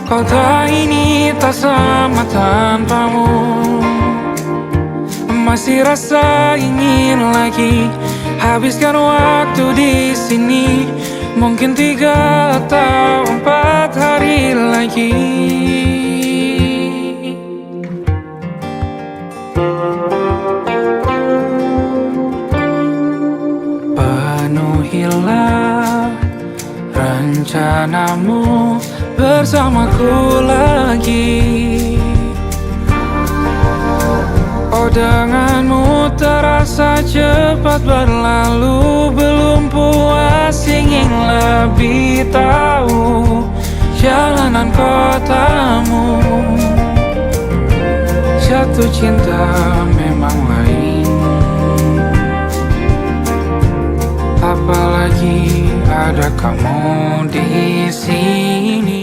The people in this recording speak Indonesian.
Kota ini tak sama tanpamu. Masih rasa ingin lagi habiskan waktu di sini. Mungkin 3 atau 4 hari lagi. Penuhilah rencanamu bersamaku lagi. Oh, denganmu terasa cepat berlalu. Belum puas ingin lebih tahu jalanan kotamu. Jatuh cinta memang lain, apalagi ada kamu di sini.